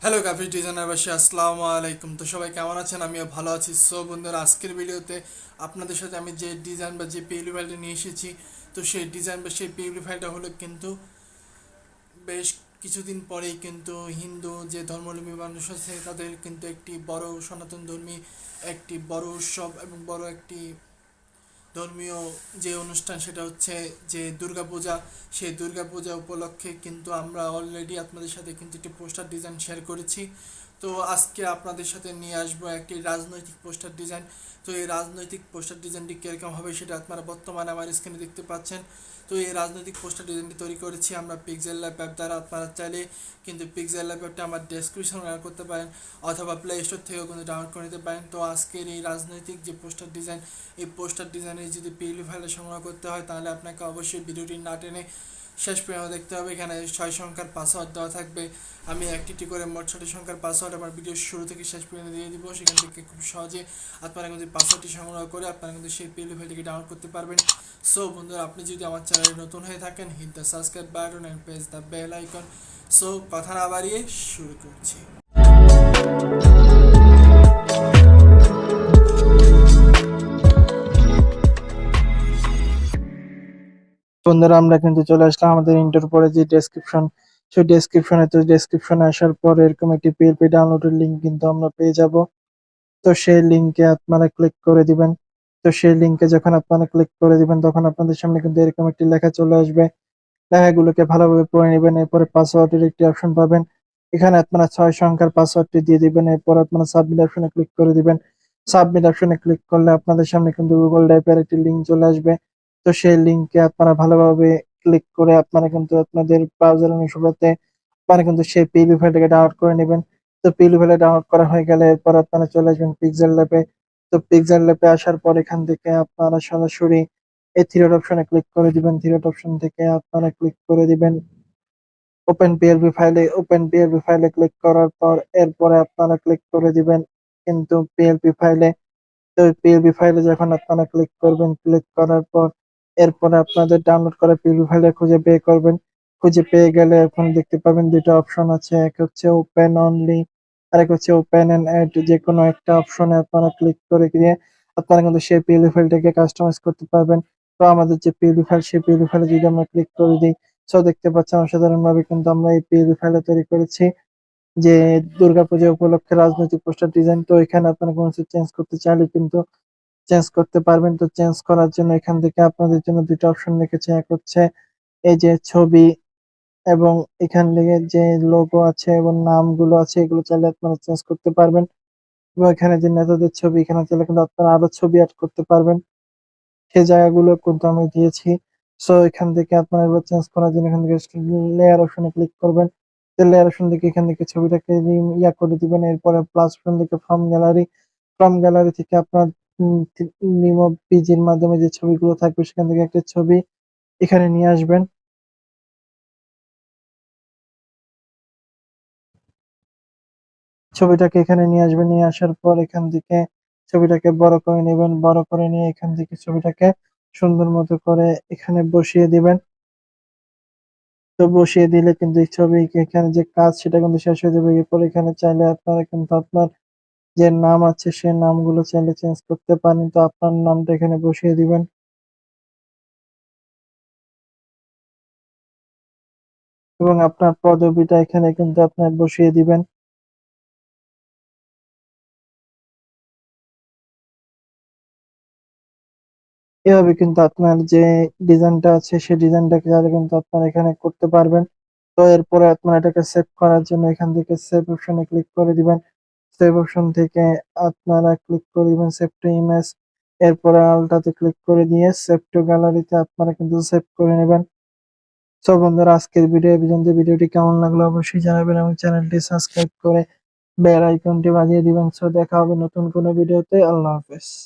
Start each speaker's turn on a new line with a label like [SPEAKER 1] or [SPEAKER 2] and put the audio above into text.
[SPEAKER 1] Hello graphic ডিজাইনারবাসী, আসসালামু আলাইকুম। তো সবাই কেমন আছেন? আমিও ভালো আছি। সো বন্ধুরা, আজকের ভিডিওতে আপনাদের সাথে আমি যে ডিজাইন বা যে পিএলই ফাইলটা নিয়ে এসেছি, তো সেই ডিজাইন বা সেই পিএলই ফাইলটা হলো কিন্তু বেশ কিছুদিন পরেই কিন্তু হিন্দু যে ধর্মাবলম্বী মানুষ আছে তাদের কিন্তু একটি বড় সনাতন ধর্মী একটি বড় উৎসব এবং বড় একটি ধর্মীয় যে অনুষ্ঠান, সেটা হচ্ছে যে দুর্গাপূজা। সেই দুর্গাপূজা উপলক্ষে কিন্তু আমরা অলরেডি আপনাদের সাথে কিন্তু একটি পোস্টার ডিজাইন শেয়ার করেছি। তো আজকে আপনাদের সাথে নিয়ে আসবো একটি রাজনৈতিক পোস্টার ডিজাইন। তো এই রাজনৈতিক পোস্টার ডিজাইনটি কীরকম হবে সেটা আপনারা বর্তমানে আমার স্ক্রিনে দেখতে পাচ্ছেন। তো এই রাজনৈতিক পোস্টার ডিজাইনটি তৈরি করেছি আমরা পিক্সেল ল্যাব অ্যাপ দ্বারা। আপনারা চাইলে কিন্তু পিক্সেল ল্যাব অ্যাপটা আমার ডেসক্রিপশনে ব্যবহার করতে পারেন, অথবা প্লে স্টোর থেকেও কিন্তু ডাউনলোড করে নিতে পারেন। তো আজকের এই রাজনৈতিক যে পোস্টার ডিজাইন, এই পোস্টার ডিজাইনের যদি পিএলই ফাইলে সংগ্রহ করতে হয় তাহলে আপনাকে অবশ্যই ভিডিওটি না টেনে শেষ পর্যন্ত দেখতে হবে। এখানে 6 সংখ্যার পাসওয়ার্ড দেওয়া থাকবে। আমি একটি করে মোট 6টি সংখ্যার পাসওয়ার্ড আমার ভিডিওর শুরু থেকে শেষ পর্যন্ত দিয়ে দিব। সেখান থেকে খুব সহজে আপনারা কিন্তু পাসওয়ার্ডটি সংগ্রহ করে আপনারা কিন্তু সেই পিএলই ফাইলটিকে ডাউনলোড করতে পারবেন। সো বন্ধুরা, আপনি যদি আমার চ্যানেলে নতুন হয়ে থাকেন, hit the subscribe button and press the bell icon. So কথা না বাড়িয়ে শুরু করছি।
[SPEAKER 2] বন্ধুরা, আমরা কিন্তু চলে আসলাম আমাদের ইন্টার পরে যে ডেসক্রিপশন, সেই ডেসক্রিপশনে আসার পর এরকম একটি পিএলপি ডাউনলোডের লিঙ্ক কিন্তু আমরা পেয়ে যাব। তো সেই লিঙ্কে আপনারা ক্লিক করে দিবেন। তো সেই লিঙ্কে যখন আপনারা ক্লিক করে দিবেন তখন আপনাদের সামনে কিন্তু এরকম একটি লেখা চলে আসবে। লেখাগুলোকে ভালোভাবে পড়ে নেবেন। এরপরে পাসওয়ার্ডের একটি অপশন পাবেন। এখানে আপনারা 6 সংখ্যার পাসওয়ার্ডটি দিয়ে দিবেন। এরপর আপনারা সাবমিট অপশনে ক্লিক করে দিবেন। সাবমিট অপশনে ক্লিক করলে আপনাদের সামনে কিন্তু গুগল ড্রাইভের একটি লিঙ্ক চলে আসবে। তো সেই লিঙ্কে আপনারা ভালোভাবে ক্লিক করে আপনারা কিন্তু আপনাদের ব্রাউজার অনুসারে আপনারা কিন্তু সেই পিএলপি ফাইলটাকে ডাউনলোড করে নেবেন। তো পিএলপি ফাইলটা ডাউনলোড করা হয়ে গেলে এরপর আপনারা চলে আসবেন পিক্সেল ল্যাবে। তো পিক্সেল ল্যাবে আসার পর এখান থেকে আপনারা সরাসরি এই থ্রি ডট অপশনে ক্লিক করে দিবেন। থ্রি ডট অপশন থেকে আপনারা ক্লিক করে দিবেন ওপেন পিএলপি ফাইলে ক্লিক করার পর এরপরে আপনারা ক্লিক করে দিবেন কিন্তু পিএলপি ফাইলে। তো পিএলপি ফাইলে যখন আপনারা ক্লিক করবেন, ক্লিক করার পর এরপরে আপনাদের ডাউনলোড করা পিএলপি ফাইলে খুঁজে বের করবেন। খুঁজে পেয়ে গেলে এখন দেখতে পাবেন দুটো অপশন আছে, এক হচ্ছে ওপেন অনলি আর এক হচ্ছে ওপেন এন্ড এড। যে কোনো একটা অপশনে আপনারা ক্লিক করে দিয়ে আপনারা কিন্তু সেই পিএলপি ফাইলটাকে কাস্টমাইজ করতে পারবেন। তো আমাদের যে পিএলপি ফাইল, সেই পিএলপি ফাইলে যদি আমরা ক্লিক করে দিই, সো দেখতে পাচ্ছেন অসাধারণভাবে কিন্তু আমরা এই পিএলপি ফাইলটা তৈরি করেছি যে দুর্গাপূজা উপলক্ষে রাজনৈতিক পোস্টার ডিজাইন। তো এখানে আপনারা কোনো কিছু চেঞ্জ করতে চাইলে কিন্তু চেঞ্জ করতে পারবেন। তো চেঞ্জ করার জন্য এখান থেকে আপনাদের জন্য দুটো অপশন রেখেছে, এক হচ্ছে এই যে ছবি এবং এখান থেকে যে লোগো আছে এবং নামগুলো আছে এগুলো চাইলে আপনারা চেঞ্জ করতে পারবেন। এবং এখানে যে নেতাদের ছবি, এখানে চাইলে কিন্তু আপনারা আরো ছবি অ্যাড করতে পারবেন। সেই জায়গাগুলো কিন্তু আমি দিয়েছি। সো এখান থেকে আপনারা এবার চেঞ্জ করার জন্য এখান থেকে লেয়ার অপশনে ক্লিক করবেন। লেয়ার অপশন থেকে এখান থেকে ছবিটাকে ইয়া করে দিবেন। এরপরে প্লাস অপশন থেকে ফ্রম গ্যালারি থেকে আপনার নিমো পিজির মাধ্যমে যে ছবিগুলো থাকবে সেখান থেকে একটা ছবি এখানে নিয়ে আসবেন। ছবিটাকে এখানে নিয়ে আসবেন। নিয়ে আসার পর এখান থেকে ছবিটাকে বড় করে নেবেন। বড় করে নিয়ে এখান থেকে ছবিটাকে সুন্দর মতো করে এখানে বসিয়ে দিবেন। তো বসিয়ে দিলে কিন্তু এই ছবি এখানে যে কাজ সেটা কিন্তু শেষ হয়ে যাবে। এরপর এখানে চাইলে আপনারা কিন্তু আপনার যে নাম আছে সেই নামগুলো চাইলে চেঞ্জ করতে পারেন। তো আপনার নামটা এখানে বসিয়ে দিবেন এবং আপনার পদবিটা এখানে কিন্তু আপনার বসিয়ে দিবেন। এভাবে কিন্তু আপনার যে ডিজাইনটা আছে সেই ডিজাইনটাকে চাইলে কিন্তু আপনারা এখানে করতে পারবেন। তো এরপরে আপনার এটাকে সেভ করার জন্য এখান থেকে সেভ অপশনে ক্লিক করে দিবেন। সেভ অপশন থেকে আপনারা ক্লিক করে দিবেন সেভ টু ইমেজ। এরপরে আলটাতে ক্লিক করে দিয়ে সেভ টু গ্যালারিতে আপনারা কিন্তু সেভ করে নেবেন। সো বন্ধুরা, আজকের ভিডিও এই পর্যন্ত। ভিডিওটি কেমন লাগলো অবশ্যই জানাবেন এবং চ্যানেলটি সাবস্ক্রাইব করে বেল আইকনটি বাজিয়ে দিবেন। সো দেখা হবে নতুন কোনো ভিডিওতে। আল্লাহ হাফেজ।